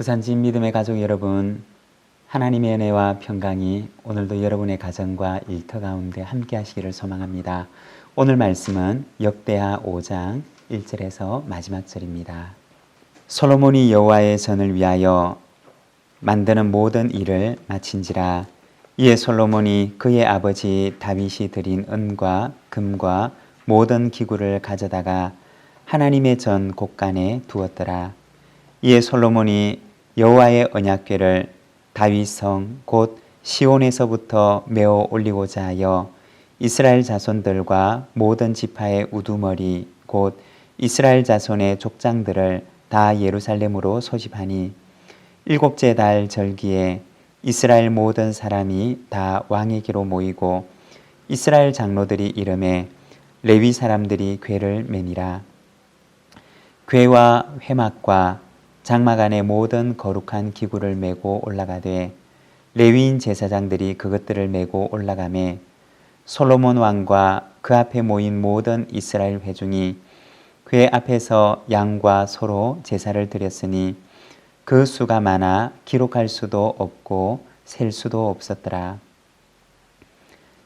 부산진 믿음의 가족 여러분, 하나님의 은혜와 평강이 오늘도 여러분의 가정과 일터 가운데 함께 하시기를 소망합니다. 오늘 말씀은 역대하 5장 1절에서 마지막 절입니다. 솔로몬이 여호와의 전을 위하여 만드는 모든 일을 마친지라. 이에 솔로몬이 그의 아버지 다윗이 드린 은과 금과 모든 기구를 가져다가 하나님의 전 곳간에 두었더라. 이에 솔로몬이 여호와의 언약궤를 다윗성 곧 시온에서부터 메어 올리고자 하여 이스라엘 자손들과 모든 지파의 우두머리 곧 이스라엘 자손의 족장들을 다 예루살렘으로 소집하니 7째 달 절기에 이스라엘 모든 사람이 다 왕에게로 모이고 이스라엘 장로들이 이름에 레위 사람들이 궤를 매니라. 궤와 회막과 장막 안에 모든 거룩한 기구를 메고 올라가되 레위인 제사장들이 그것들을 메고 올라가매 솔로몬 왕과 그 앞에 모인 모든 이스라엘 회중이 궤 앞에서 양과 소로 제사를 드렸으니 그 수가 많아 기록할 수도 없고 셀 수도 없었더라.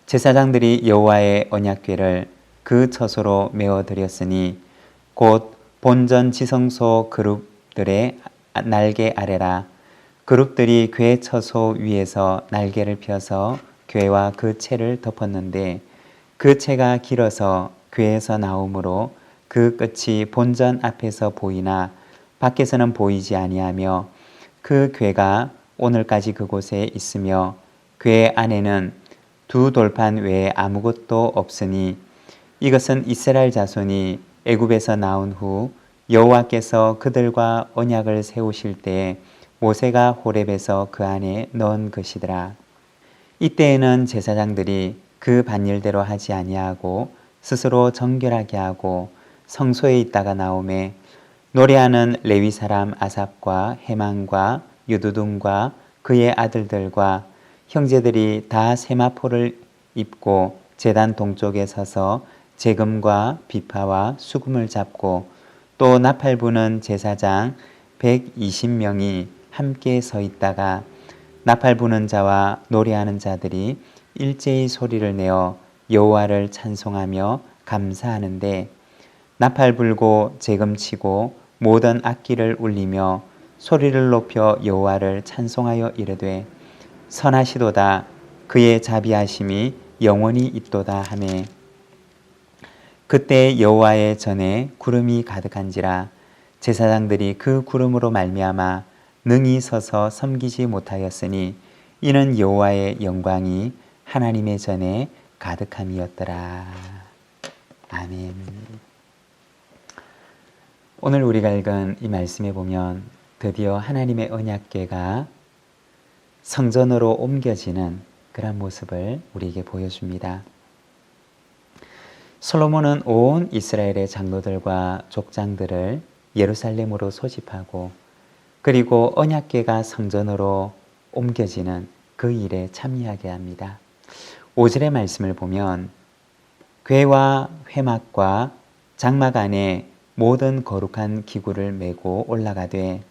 제사장들이 여호와의 언약궤를 그 처소로 메어 드렸으니 곧 본전 지성소 그룹들의 날개 아래라. 그룹들이 궤 처소 위에서 날개를 펴서 궤와 그 채를 덮었는데 그 채가 길어서 궤에서 나오므로 그 끝이 본전 앞에서 보이나 밖에서는 보이지 아니하며 그 궤가 오늘까지 그곳에 있으며 궤 안에는 두 돌판 외에 아무것도 없으니 이것은 이스라엘 자손이 애굽에서 나온 후 여호와께서 그들과 언약을 세우실 때에 모세가 호렙에서 그 안에 넣은 것이더라. 이때에는 제사장들이 그 반일대로 하지 아니하고 스스로 정결하게 하고 성소에 있다가 나오매 노래하는 레위 사람 아삽과 헤만과 유두둔과 그의 아들들과 형제들이 다 세마포를 입고 제단 동쪽에 서서 재금과 비파와 수금을 잡고 또 나팔 부는 제사장 120명이 함께 서 있다가 나팔 부는 자와 노래하는 자들이 일제히 소리를 내어 여호와를 찬송하며 감사하는데 나팔 불고 재금 치고 모든 악기를 울리며 소리를 높여 여호와를 찬송하여 이르되 선하시도다 그의 자비하심이 영원히 있도다 하매 그때 여호와의 전에 구름이 가득한지라. 제사장들이 그 구름으로 말미암아 능히 서서 섬기지 못하였으니 이는 여호와의 영광이 하나님의 전에 가득함이었더라. 아멘. 오늘 우리가 읽은 이 말씀에 보면 드디어 하나님의 언약궤가 성전으로 옮겨지는 그런 모습을 우리에게 보여줍니다. 솔로몬은 온 이스라엘의 장로들과 족장들을 예루살렘으로 소집하고 그리고 언약궤가 성전으로 옮겨지는 그 일에 참여하게 합니다. 5절의 말씀을 보면 궤와 회막과 장막 안에 모든 거룩한 기구를 메고 올라가되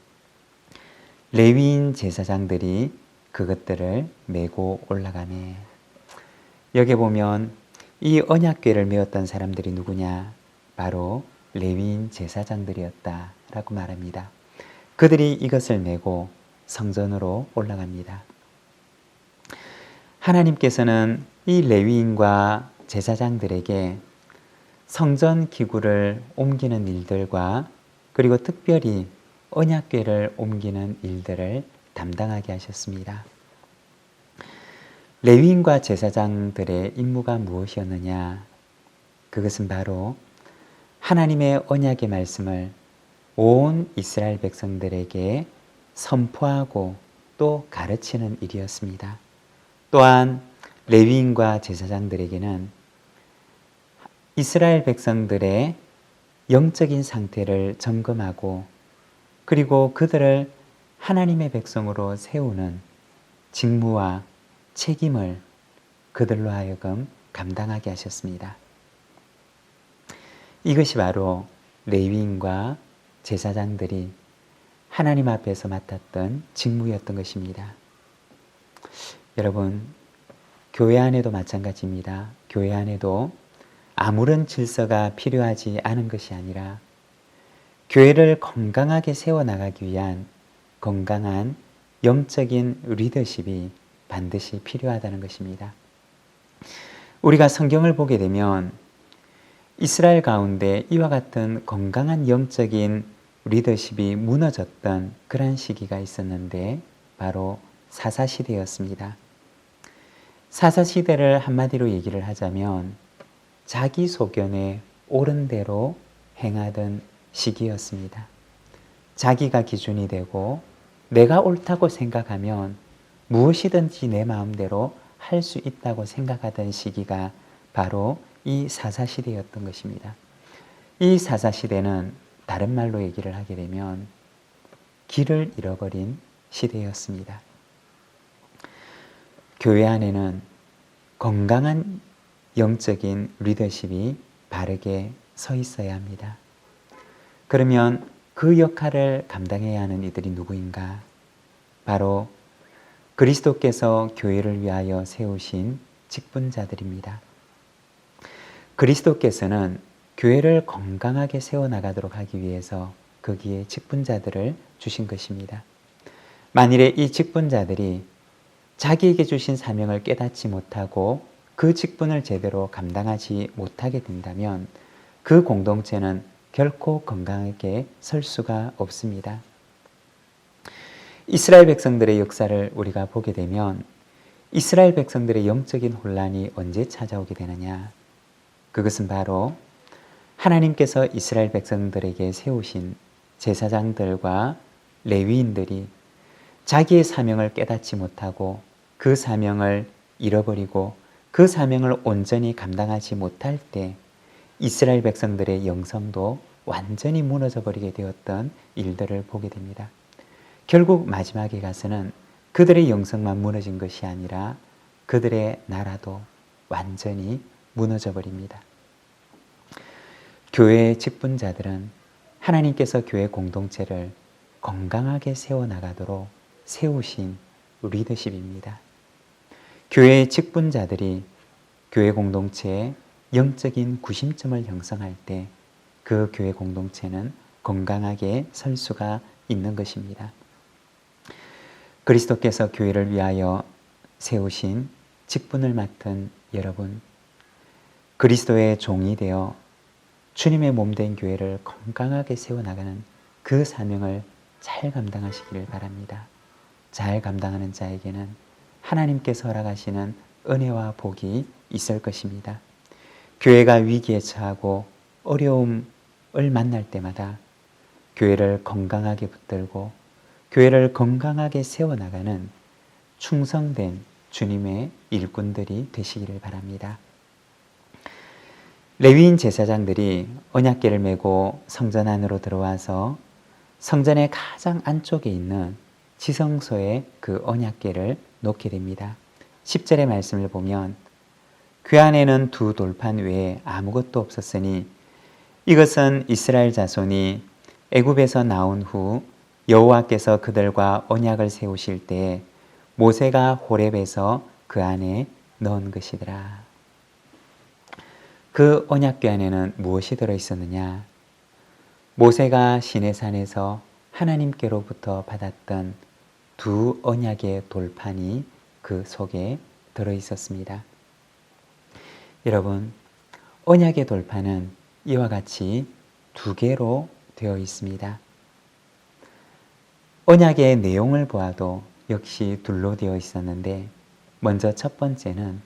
레위인 제사장들이 그것들을 메고 올라가매. 여기 보면 이 언약궤를 메었던 사람들이 누구냐? 바로 레위인 제사장들이었다라고 말합니다. 그들이 이것을 메고 성전으로 올라갑니다. 하나님께서는 이 레위인과 제사장들에게 성전 기구를 옮기는 일들과 그리고 특별히 언약궤를 옮기는 일들을 담당하게 하셨습니다. 레위인과 제사장들의 임무가 무엇이었느냐? 그것은 바로 하나님의 언약의 말씀을 온 이스라엘 백성들에게 선포하고 또 가르치는 일이었습니다. 또한 레위인과 제사장들에게는 이스라엘 백성들의 영적인 상태를 점검하고 그리고 그들을 하나님의 백성으로 세우는 직무와 책임을 그들로 하여금 감당하게 하셨습니다. 이것이 바로 레위인과 제사장들이 하나님 앞에서 맡았던 직무였던 것입니다. 여러분, 교회 안에도 마찬가지입니다. 교회 안에도 아무런 질서가 필요하지 않은 것이 아니라 교회를 건강하게 세워나가기 위한 건강한 영적인 리더십이 반드시 필요하다는 것입니다. 우리가 성경을 보게 되면 이스라엘 가운데 이와 같은 건강한 영적인 리더십이 무너졌던 그런 시기가 있었는데 바로 사사시대였습니다. 사사시대를 한마디로 얘기를 하자면 자기 소견에 옳은 대로 행하던 시기였습니다. 자기가 기준이 되고 내가 옳다고 생각하면 무엇이든지 내 마음대로 할 수 있다고 생각하던 시기가 바로 이 사사시대였던 것입니다. 이 사사시대는 다른 말로 얘기를 하게 되면 길을 잃어버린 시대였습니다. 교회 안에는 건강한 영적인 리더십이 바르게 서 있어야 합니다. 그러면 그 역할을 감당해야 하는 이들이 누구인가? 바로 그리스도께서 교회를 위하여 세우신 직분자들입니다. 그리스도께서는 교회를 건강하게 세워나가도록 하기 위해서 거기에 직분자들을 주신 것입니다. 만일에 이 직분자들이 자기에게 주신 사명을 깨닫지 못하고 그 직분을 제대로 감당하지 못하게 된다면 그 공동체는 결코 건강하게 설 수가 없습니다. 이스라엘 백성들의 역사를 우리가 보게 되면 이스라엘 백성들의 영적인 혼란이 언제 찾아오게 되느냐? 그것은 바로 하나님께서 이스라엘 백성들에게 세우신 제사장들과 레위인들이 자기의 사명을 깨닫지 못하고 그 사명을 잃어버리고 그 사명을 온전히 감당하지 못할 때 이스라엘 백성들의 영성도 완전히 무너져 버리게 되었던 일들을 보게 됩니다. 결국 마지막에 가서는 그들의 영성만 무너진 것이 아니라 그들의 나라도 완전히 무너져 버립니다. 교회의 직분자들은 하나님께서 교회 공동체를 건강하게 세워나가도록 세우신 리더십입니다. 교회의 직분자들이 교회 공동체의 영적인 구심점을 형성할 때 그 교회 공동체는 건강하게 설 수가 있는 것입니다. 그리스도께서 교회를 위하여 세우신 직분을 맡은 여러분, 그리스도의 종이 되어 주님의 몸된 교회를 건강하게 세워나가는 그 사명을 잘 감당하시기를 바랍니다. 잘 감당하는 자에게는 하나님께서 허락하시는 은혜와 복이 있을 것입니다. 교회가 위기에 처하고 어려움을 만날 때마다 교회를 건강하게 붙들고 교회를 건강하게 세워나가는 충성된 주님의 일꾼들이 되시기를 바랍니다. 레위인 제사장들이 언약궤를 메고 성전 안으로 들어와서 성전의 가장 안쪽에 있는 지성소에 그 언약궤를 놓게 됩니다. 10절의 말씀을 보면 그 안에는 두 돌판 외에 아무것도 없었으니 이것은 이스라엘 자손이 애굽에서 나온 후 여호와께서 그들과 언약을 세우실 때 모세가 호렙에서 그 안에 넣은 것이더라. 그 언약궤 안에는 무엇이 들어있었느냐? 모세가 시내산에서 하나님께로부터 받았던 두 언약의 돌판이 그 속에 들어있었습니다. 여러분, 언약의 돌판은 이와 같이 두 개로 되어 있습니다. 언약의 내용을 보아도 역시 둘로 되어 있었는데 먼저 첫 번째는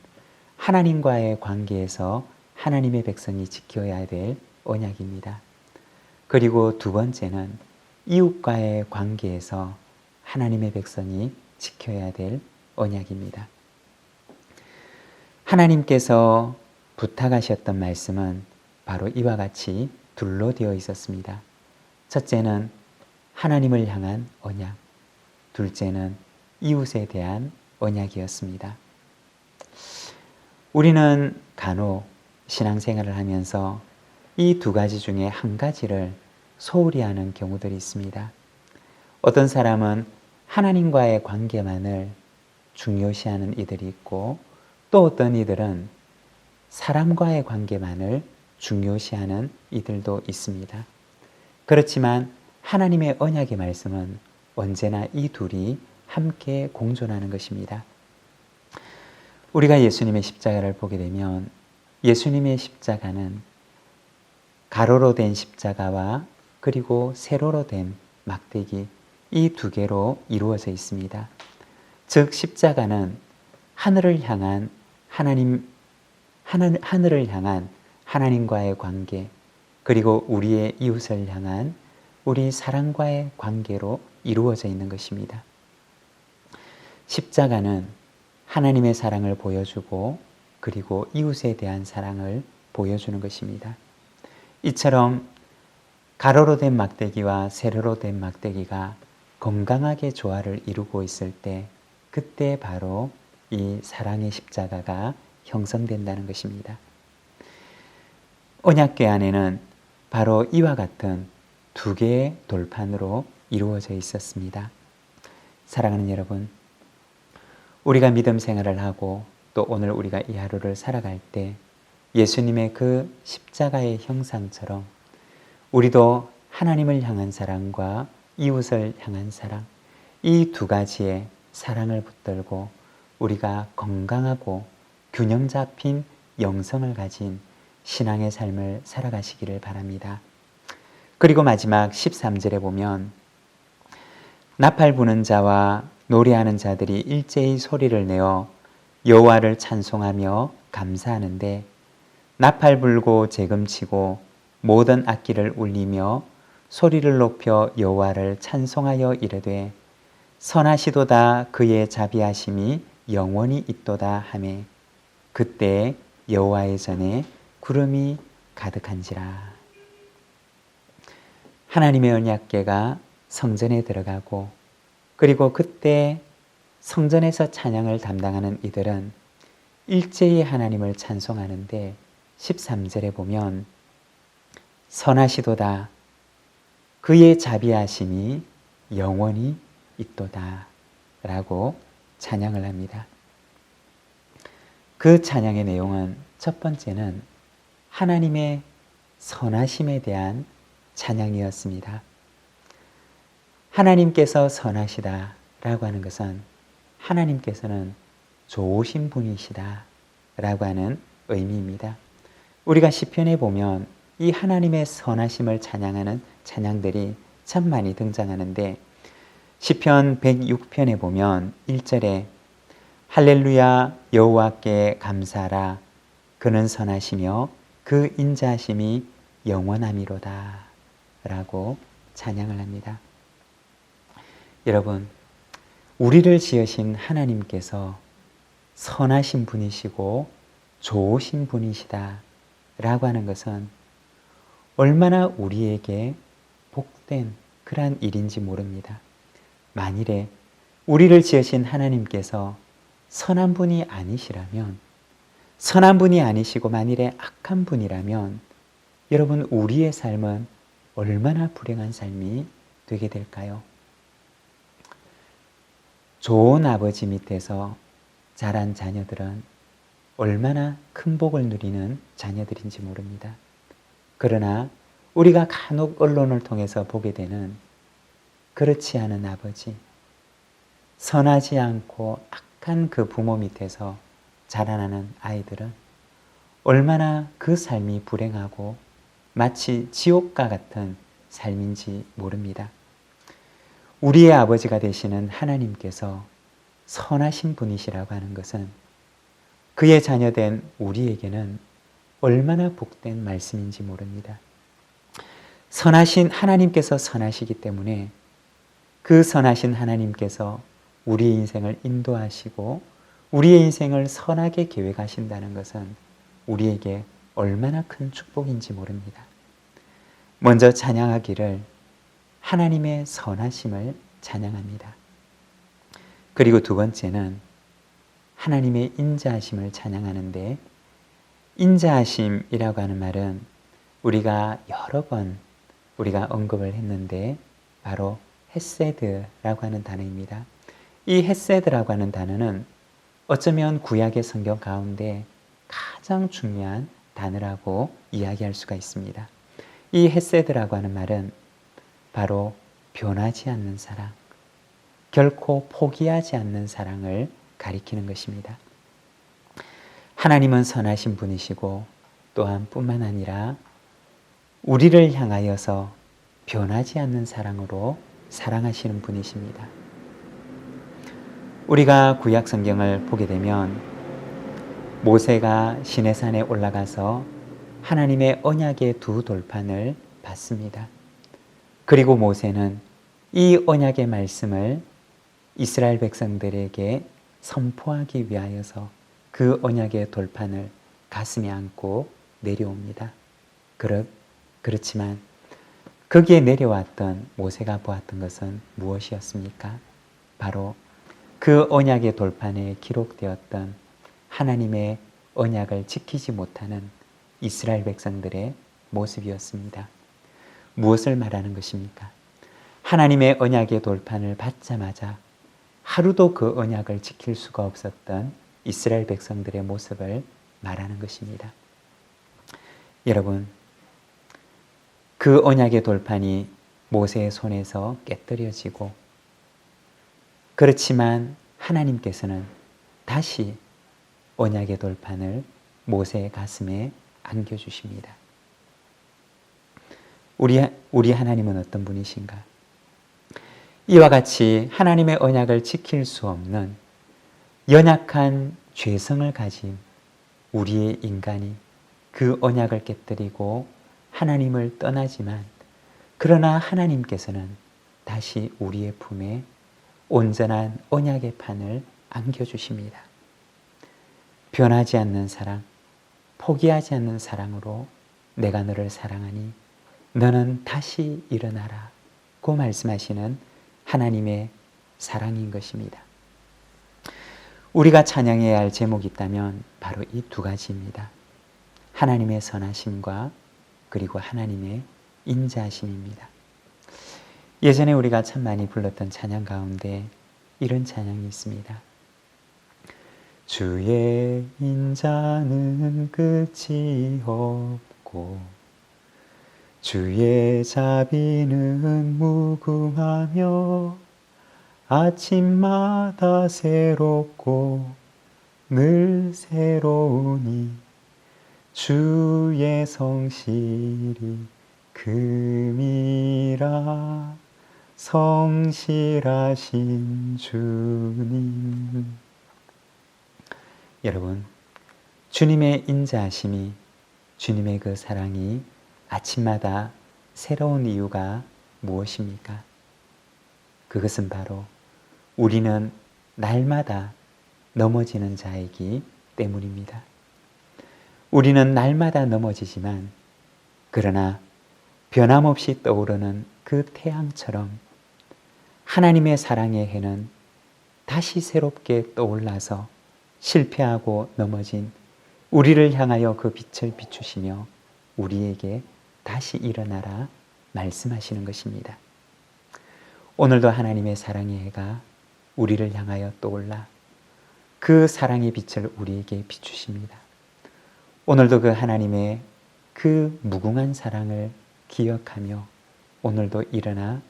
하나님과의 관계에서 하나님의 백성이 지켜야 될 언약입니다. 그리고 두 번째는 이웃과의 관계에서 하나님의 백성이 지켜야 될 언약입니다. 하나님께서 부탁하셨던 말씀은 바로 이와 같이 둘로 되어 있었습니다. 첫째는 하나님을 향한 언약, 둘째는 이웃에 대한 언약이었습니다. 우리는 간혹 신앙생활을 하면서 이 두 가지 중에 한 가지를 소홀히 하는 경우들이 있습니다. 어떤 사람은 하나님과의 관계만을 중요시하는 이들이 있고, 또 어떤 이들은 사람과의 관계만을 중요시하는 이들도 있습니다. 그렇지만 하나님의 언약의 말씀은 언제나 이 둘이 함께 공존하는 것입니다. 우리가 예수님의 십자가를 보게 되면 예수님의 십자가는 가로로 된 십자가와 그리고 세로로 된 막대기, 이 두 개로 이루어져 있습니다. 즉 십자가는 하늘을 향한 하나님과의 관계, 그리고 우리의 이웃을 향한 우리 사랑과의 관계로 이루어져 있는 것입니다. 십자가는 하나님의 사랑을 보여주고 그리고 이웃에 대한 사랑을 보여주는 것입니다. 이처럼 가로로 된 막대기와 세로로 된 막대기가 건강하게 조화를 이루고 있을 때, 그때 바로 이 사랑의 십자가가 형성된다는 것입니다. 언약궤 안에는 바로 이와 같은 두 개의 돌판으로 이루어져 있었습니다. 사랑하는 여러분, 우리가 믿음 생활을 하고 또 오늘 우리가 이 하루를 살아갈 때 예수님의 그 십자가의 형상처럼 우리도 하나님을 향한 사랑과 이웃을 향한 사랑, 이 두 가지의 사랑을 붙들고 우리가 건강하고 균형 잡힌 영성을 가진 신앙의 삶을 살아가시기를 바랍니다. 그리고 마지막 13절에 보면 나팔 부는 자와 노래하는 자들이 일제히 소리를 내어 여호와를 찬송하며 감사하는데, 나팔 불고 재금치고 모든 악기를 울리며 소리를 높여 여호와를 찬송하여 이르되 선하시도다 그의 자비하심이 영원히 있도다 하매 그때 여호와의 전에 구름이 가득한지라. 하나님의 언약궤가 성전에 들어가고, 그리고 그때 성전에서 찬양을 담당하는 이들은 일제히 하나님을 찬송하는데 13절에 보면 선하시도다 그의 자비하심이 영원히 있도다 라고 찬양을 합니다. 그 찬양의 내용은 첫 번째는 하나님의 선하심에 대한 찬양이었습니다. 하나님께서 선하시다 라고 하는 것은 하나님께서는 좋으신 분이시다 라고 하는 의미입니다. 우리가 시편에 보면 이 하나님의 선하심을 찬양하는 찬양들이 참 많이 등장하는데, 시편 106편에 보면 1절에 할렐루야 여호와께 감사하라 그는 선하시며 그 인자하심이 영원함이로다 라고 찬양을 합니다. 여러분, 우리를 지으신 하나님께서 선하신 분이시고 좋으신 분이시다 라고 하는 것은 얼마나 우리에게 복된 그러한 일인지 모릅니다. 만일에 우리를 지으신 하나님께서 선한 분이 아니시라면, 선한 분이 아니시고 만일에 악한 분이라면 여러분, 우리의 삶은 얼마나 불행한 삶이 되게 될까요? 좋은 아버지 밑에서 자란 자녀들은 얼마나 큰 복을 누리는 자녀들인지 모릅니다. 그러나 우리가 간혹 언론을 통해서 보게 되는 그렇지 않은 아버지, 선하지 않고 악한 그 부모 밑에서 자라나는 아이들은 얼마나 그 삶이 불행하고 마치 지옥과 같은 삶인지 모릅니다. 우리의 아버지가 되시는 하나님께서 선하신 분이시라고 하는 것은 그의 자녀된 우리에게는 얼마나 복된 말씀인지 모릅니다. 선하신 하나님께서 선하시기 때문에 그 선하신 하나님께서 우리의 인생을 인도하시고 우리의 인생을 선하게 계획하신다는 것은 우리에게 얼마나 큰 축복인지 모릅니다. 먼저 찬양하기를 하나님의 선하심을 찬양합니다. 그리고 두 번째는 하나님의 인자하심을 찬양하는데, 인자하심이라고 하는 말은 우리가 여러 번 우리가 언급을 했는데 바로 헤세드라고 하는 단어입니다. 이 헤세드라고 하는 단어는 어쩌면 구약의 성경 가운데 가장 중요한 단어라고 이야기할 수가 있습니다. 이 헤세드라고 하는 말은 바로 변하지 않는 사랑, 결코 포기하지 않는 사랑을 가리키는 것입니다. 하나님은 선하신 분이시고 또한 뿐만 아니라 우리를 향하여서 변하지 않는 사랑으로 사랑하시는 분이십니다. 우리가 구약 성경을 보게 되면 모세가 시내산에 올라가서 하나님의 언약의 두 돌판을 받습니다. 그리고 모세는 이 언약의 말씀을 이스라엘 백성들에게 선포하기 위하여서 그 언약의 돌판을 가슴에 안고 내려옵니다. 그렇지만 거기에 내려왔던 모세가 보았던 것은 무엇이었습니까? 바로 그 언약의 돌판에 기록되었던 하나님의 언약을 지키지 못하는 이스라엘 백성들의 모습이었습니다. 무엇을 말하는 것입니까? 하나님의 언약의 돌판을 받자마자 하루도 그 언약을 지킬 수가 없었던 이스라엘 백성들의 모습을 말하는 것입니다. 여러분, 그 언약의 돌판이 모세의 손에서 깨뜨려지고, 그렇지만 하나님께서는 다시 언약의 돌판을 모세의 가슴에 안겨주십니다. 우리 하나님은 어떤 분이신가? 이와 같이 하나님의 언약을 지킬 수 없는 연약한 죄성을 가진 우리의 인간이 그 언약을 깨뜨리고 하나님을 떠나지만, 그러나 하나님께서는 다시 우리의 품에 온전한 언약의 판을 안겨주십니다. 변하지 않는 사랑, 포기하지 않는 사랑으로 내가 너를 사랑하니 너는 다시 일어나라 고 말씀하시는 하나님의 사랑인 것입니다. 우리가 찬양해야 할 제목이 있다면 바로 이 두 가지입니다. 하나님의 선하심과 그리고 하나님의 인자하심입니다. 예전에 우리가 참 많이 불렀던 찬양 가운데 이런 찬양이 있습니다. 주의 인자는 끝이 없고 주의 자비는 무궁하며 아침마다 새롭고 늘 새로우니 주의 성실이 금이라 성실하신 주님. 여러분, 주님의 인자하심이, 주님의 그 사랑이 아침마다 새로운 이유가 무엇입니까? 그것은 바로 우리는 날마다 넘어지는 자이기 때문입니다. 우리는 날마다 넘어지지만, 그러나 변함없이 떠오르는 그 태양처럼 하나님의 사랑의 해는 다시 새롭게 떠올라서 실패하고 넘어진 우리를 향하여 그 빛을 비추시며 우리에게 다시 일어나라 말씀하시는 것입니다. 오늘도 하나님의 사랑의 해가 우리를 향하여 떠올라 그 사랑의 빛을 우리에게 비추십니다. 오늘도 그 하나님의 그 무궁한 사랑을 기억하며 오늘도 일어나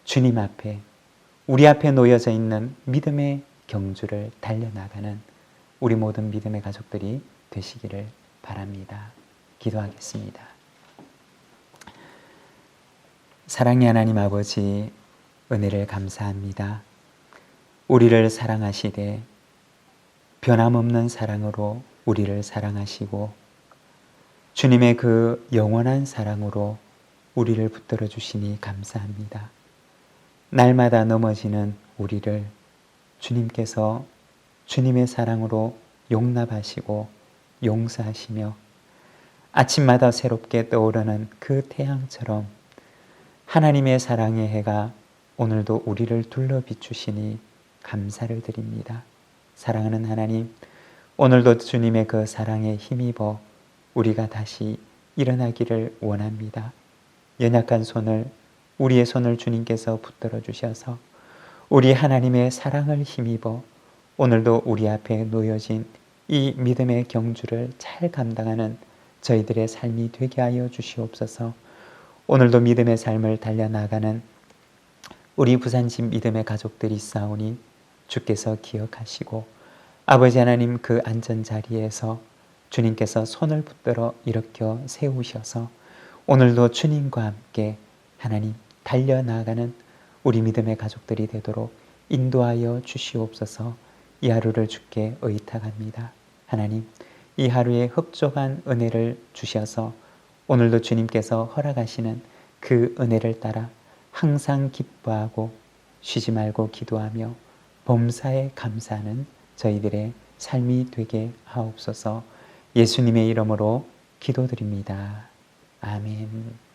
주님 앞에, 우리 앞에 놓여져 있는 믿음의 경주를 달려나가는 우리 모든 믿음의 가족들이 되시기를 바랍니다. 기도하겠습니다. 사랑의 하나님 아버지, 은혜를 감사합니다. 우리를 사랑하시되 변함없는 사랑으로 우리를 사랑하시고 주님의 그 영원한 사랑으로 우리를 붙들어 주시니 감사합니다. 날마다 넘어지는 우리를 주님께서 주님의 사랑으로 용납하시고 용서하시며 아침마다 새롭게 떠오르는 그 태양처럼 하나님의 사랑의 해가 오늘도 우리를 둘러 비추시니 감사를 드립니다. 사랑하는 하나님, 오늘도 주님의 그 사랑에 힘입어 우리가 다시 일어나기를 원합니다. 연약한 손을 우리의 손을 주님께서 붙들어 주셔서 우리 하나님의 사랑을 힘입어 오늘도 우리 앞에 놓여진 이 믿음의 경주를 잘 감당하는 저희들의 삶이 되게 하여 주시옵소서. 오늘도 믿음의 삶을 달려나가는 우리 부산집 믿음의 가족들이 있사오니 주께서 기억하시고 아버지 하나님 그 안전자리에서 주님께서 손을 붙들어 일으켜 세우셔서 오늘도 주님과 함께 하나님 달려나가는 우리 믿음의 가족들이 되도록 인도하여 주시옵소서. 이 하루를 주께 의탁합니다. 하나님, 이 하루에 흡족한 은혜를 주셔서 오늘도 주님께서 허락하시는 그 은혜를 따라 항상 기뻐하고 쉬지 말고 기도하며 범사에 감사하는 저희들의 삶이 되게 하옵소서. 예수님의 이름으로 기도드립니다. 아멘.